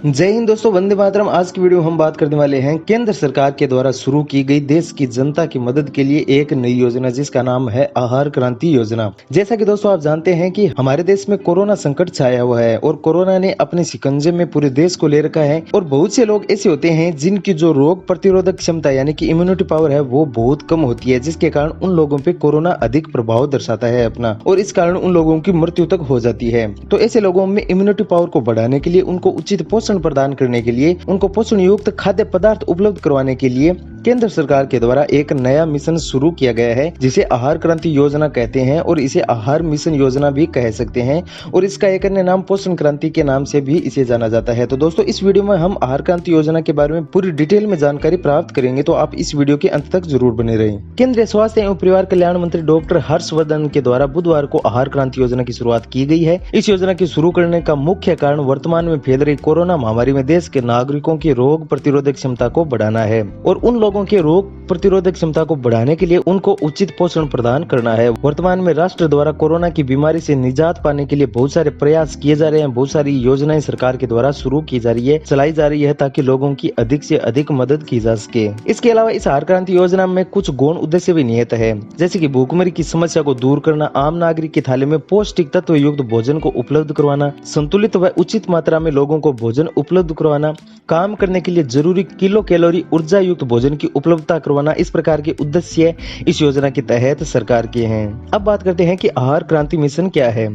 जय हिंद दोस्तों, वंदे मातरम। आज की वीडियो हम बात करने वाले हैं केंद्र सरकार के द्वारा शुरू की गई देश की जनता की मदद के लिए एक नई योजना जिसका नाम है आहार क्रांति योजना। जैसा कि दोस्तों आप जानते हैं कि हमारे देश में कोरोना संकट छाया हुआ है और कोरोना ने अपने शिकंजे में पूरे देश को ले रखा है और बहुत से लोग ऐसे होते हैं जिनकी जो रोग प्रतिरोधक क्षमता यानी कि इम्यूनिटी पावर है वो बहुत कम होती है, जिसके कारण उन लोगों पे कोरोना अधिक प्रभाव दर्शाता है अपना, और इस कारण उन लोगों की मृत्यु तक हो जाती है। तो ऐसे लोगों में इम्यूनिटी पावर को बढ़ाने के लिए, उनको उचित पोषण प्रदान करने के लिए, उनको पोषण युक्त खाद्य पदार्थ उपलब्ध करवाने के लिए केंद्र सरकार के द्वारा एक नया मिशन शुरू किया गया है जिसे आहार क्रांति योजना कहते हैं और इसे आहार मिशन योजना भी कह सकते हैं, और इसका एक अन्य नाम पोषण क्रांति के नाम से भी इसे जाना जाता है। तो दोस्तों इस वीडियो में हम आहार क्रांति योजना के बारे में पूरी डिटेल में जानकारी प्राप्त करेंगे, तो आप इस वीडियो के अंत तक जरूर बने रहें। केंद्रीय स्वास्थ्य एवं परिवार कल्याण मंत्री डॉक्टर हर्षवर्धन के द्वारा बुधवार को आहार क्रांति योजना की शुरुआत की गई है। इस योजना की शुरू करने का मुख्य कारण वर्तमान में फैल रही कोरोना महामारी में देश के नागरिकों की रोग प्रतिरोधक क्षमता को बढ़ाना है और उन लोगों के रोग प्रतिरोधक क्षमता को बढ़ाने के लिए उनको उचित पोषण प्रदान करना है। वर्तमान में राष्ट्र द्वारा कोरोना की बीमारी से निजात पाने के लिए बहुत सारे प्रयास किए जा रहे हैं, बहुत सारी योजनाएं सरकार के द्वारा शुरू की जा रही है, चलाई जा रही है ताकि लोगों की अधिक से अधिक मदद की जा सके। इसके अलावा इस आहार क्रांति योजना में कुछ गौण उद्देश्य भी निहित है, जैसे कि भूखमरी की समस्या को दूर करना, आम नागरिक की थाली में पौष्टिक तत्व युक्त भोजन को उपलब्ध करवाना, संतुलित व उचित मात्रा में लोगों को भोजन उपलब्ध करवाना, काम करने के लिए जरूरी किलो कैलोरी ऊर्जा युक्त भोजन की उपलब्धता करवाना। इस प्रकार के उद्देश्य इस योजना के तहत सरकार के हैं। अब बात करते हैं कि आहार क्रांति मिशन क्या है।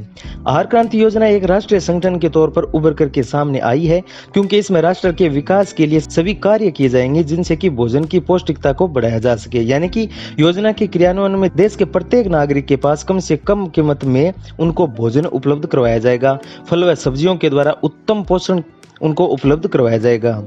आहार क्रांति योजना एक राष्ट्रीय संगठन के तौर पर उभर करके सामने आई है, क्योंकि इसमें राष्ट्र के विकास के लिए सभी कार्य किए जाएंगे जिनसे कि भोजन की पौष्टिकता को बढ़ाया जा सके। यानी कि योजना के क्रियान्वयन में देश के प्रत्येक नागरिक के पास कम से कम कीमत में उनको भोजन उपलब्ध करवाया जाएगा। फल व सब्जियों के द्वारा उत्तम पोषण उनको उपलब्ध करवाया जाएगा।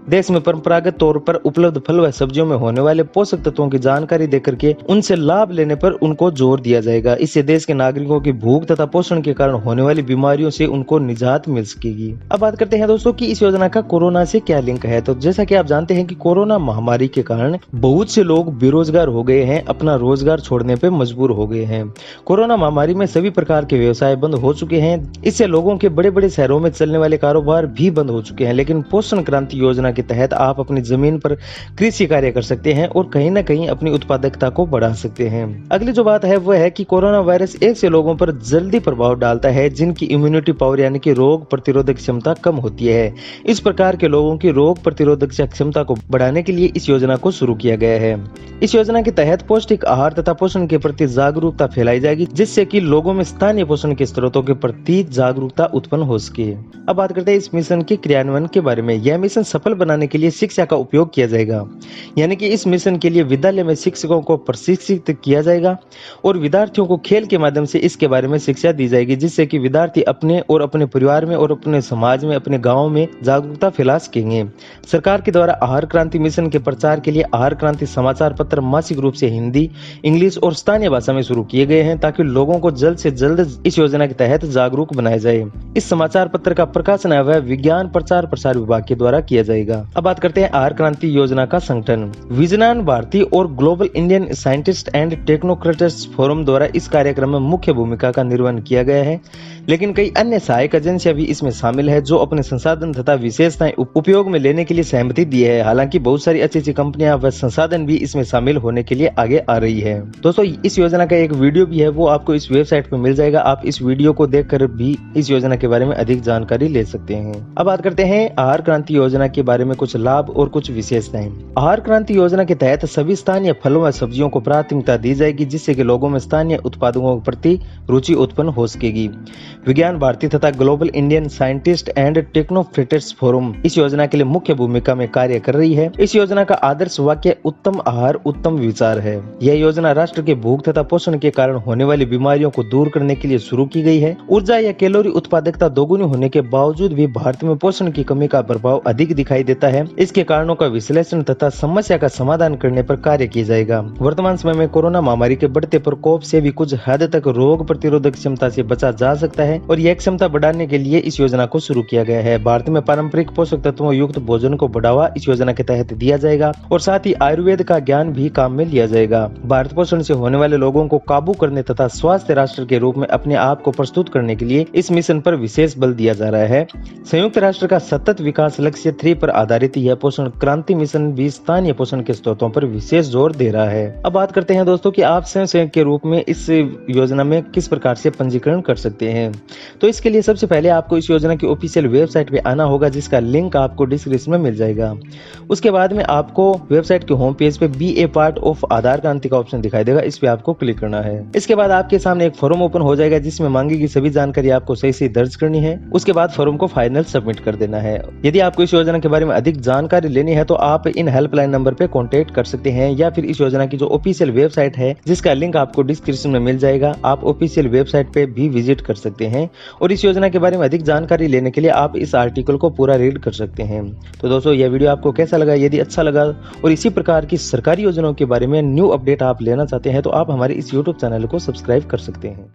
देश में परंपरागत तौर पर उपलब्ध फल व सब्जियों में होने वाले पोषक तत्वों की जानकारी देकर के उनसे लाभ लेने पर उनको जोर दिया जाएगा। इससे देश के नागरिकों की भूख तथा पोषण के कारण होने वाली बीमारियों से उनको निजात मिल सकेगी। अब बात करते हैं दोस्तों कि इस योजना का कोरोना से क्या लिंक है। तो जैसा कि आप जानते हैं कि कोरोना महामारी के कारण बहुत से लोग बेरोजगार हो गए हैं, अपना रोजगार छोड़ने पे मजबूर हो गए हैं। कोरोना महामारी में सभी प्रकार के व्यवसाय बंद हो चुके हैं, इससे लोगों के बड़े बड़े शहरों में चलने वाले कारोबार भी बंद हो चुके हैं। लेकिन पोषण क्रांति योजना के तहत आप अपनी जमीन पर कृषि कार्य कर सकते हैं और कहीं ना कहीं अपनी उत्पादकता को बढ़ा सकते हैं। अगली जो बात है वह है कि कोरोना वायरस ऐसे लोगों पर जल्दी प्रभाव डालता है जिनकी इम्यूनिटी पावर यानी कि रोग प्रतिरोधक क्षमता कम होती है। इस प्रकार के लोगों की रोग प्रतिरोधक क्षमता को बढ़ाने के लिए इस योजना को शुरू किया गया है। इस योजना के तहत पौष्टिक आहार तथा पोषण के प्रति जागरूकता फैलाई जाएगी, जिससे कि लोगों में स्थानीय पोषण के स्रोतों के प्रति जागरूकता उत्पन्न हो सके। अब बात करते हैं इस मिशन के क्रियान्वयन के बारे में। यह मिशन सफल बनाने के लिए शिक्षा का उपयोग किया जाएगा, यानी कि इस मिशन के लिए विद्यालय में शिक्षकों को प्रशिक्षित किया जाएगा और विद्यार्थियों को खेल के माध्यम से इसके बारे में शिक्षा दी जाएगी, जिससे कि विद्यार्थी अपने और अपने परिवार में और अपने समाज में, अपने गाँव में जागरूकता फैला सकेंगे। सरकार के द्वारा आहार क्रांति मिशन के प्रचार के लिए आहार क्रांति समाचार पत्र मासिक रूप से हिंदी, इंग्लिश और स्थानीय भाषा में शुरू किए गए हैं, ताकि लोगों को जल्द से जल्द इस योजना के तहत जागरूक बनाया जाए। इस समाचार पत्र का प्रकाशन है वह विज्ञान प्रचार प्रसार विभाग के द्वारा किया जाएगा। अब बात करते हैं आहार क्रांति योजना का संगठन। विजनान भारती और global Indian scientist and technocrats forum द्वारा इस कार्यक्रम में मुख्य भूमिका का निर्वहन किया गया है, लेकिन कई अन्य सहायक एजेंसियां भी इसमें शामिल है जो अपने संसाधन तथा विशेषताएं उपयोग में लेने के लिए सहमति दी है। हालांकि बहुत सारी अच्छी कंपनियां व संसाधन भी इसमें शामिल होने के लिए आगे आ रही है। दोस्तों इस योजना का एक वीडियो भी है, वो आपको इस वेबसाइट पर मिल जाएगा। आप इस वीडियो को देखकर भी इस योजना के बारे में अधिक जानकारी ले सकते हैं। अब बात करते हैं आहार क्रांति योजना के बारे में कुछ लाभ और कुछ विशेषताएं। आहार क्रांति योजना के तहत सभी स्थानीय फलों व सब्जियों को प्राथमिकता दी जाएगी, जिससे कि लोगों में स्थानीय उत्पादों के प्रति रुचि उत्पन्न हो सकेगी। विज्ञान भारती तथा global Indian scientist and technocrats forum इस योजना के लिए मुख्य भूमिका में कार्य कर रही है। इस योजना का आदर्श वाक्य उत्तम आहार उत्तम विचार है। यह योजना राष्ट्र के भूख तथा पोषण के कारण होने वाली बीमारियों को दूर करने के लिए शुरू की गई है। ऊर्जा या कैलोरी उत्पादकता दोगुनी होने के बावजूद भी भारत में पोषण की कमी का प्रभाव अधिक दिखाई देता है। इसके कारणों का विश्लेषण तथा समस्या का समाधान करने पर कार्य किया जाएगा। वर्तमान समय में कोरोना महामारी के बढ़ते प्रकोप से भी कुछ हद तक रोग प्रतिरोधक क्षमता से बचा जा सकता है और यह क्षमता बढ़ाने के लिए इस योजना को शुरू किया गया है। भारत में पारंपरिक पोषक तत्वों युक्त भोजन को बढ़ावा इस योजना के तहत दिया जाएगा और साथ ही आयुर्वेद का ज्ञान भी काम में लिया जाएगा। भारत पोषण से होने वाले लोगों को काबू करने तथा स्वास्थ्य राष्ट्र के रूप में अपने आप को प्रस्तुत करने के लिए इस मिशन पर विशेष बल दिया जा रहा है। संयुक्त राष्ट्र का सतत विकास लक्ष्य 3 पर आधारित यह पोषण क्रांति मिशन भी स्थानीय पोषण के स्रोतों पर विशेष जोर दे रहा है। अब बात करते हैं दोस्तों कि आप स्वयं के रूप में इस योजना में किस प्रकार से पंजीकरण कर सकते हैं। तो इसके लिए सबसे पहले आपको इस योजना की ऑफिशियल वेबसाइट पे आना होगा, जिसका लिंक आपको डिस्क्रिप्शन में मिल जाएगा। उसके बाद में आपको वेबसाइट के होम पेज पे बी ए पार्ट ऑफ आधार क्रांति का ऑप्शन दिखाई देगा, इस पे आपको क्लिक करना है। इसके बाद आपके सामने एक फॉर्म ओपन हो जाएगा, जिसमें मांगेगी सभी जानकारी आपको सही से दर्ज करनी है। उसके बाद फॉर्म को फाइनल सबमिट कर देना है। यदि आपको इस योजना के बारे में अधिक जानकारी लेनी है तो आप इन हेल्पलाइन नंबर पे कांटेक्ट कर सकते हैं, या फिर इस योजना की जो ऑफिशियल वेबसाइट है जिसका लिंक आपको डिस्क्रिप्शन में मिल जाएगा, आप ऑफिशियल वेबसाइट पे भी विजिट कर सकते हैं। और इस योजना के बारे में अधिक जानकारी लेने के लिए आप इस आर्टिकल को पूरा रीड कर सकते हैं। तो दोस्तों, यह वीडियो आपको कैसा लगा? यदि अच्छा लगा और इसी प्रकार की सरकारी योजनाओं के बारे में न्यू अपडेट आप लेना चाहते हैं तो आप हमारे इस यूट्यूब चैनल को सब्सक्राइब कर सकते हैं।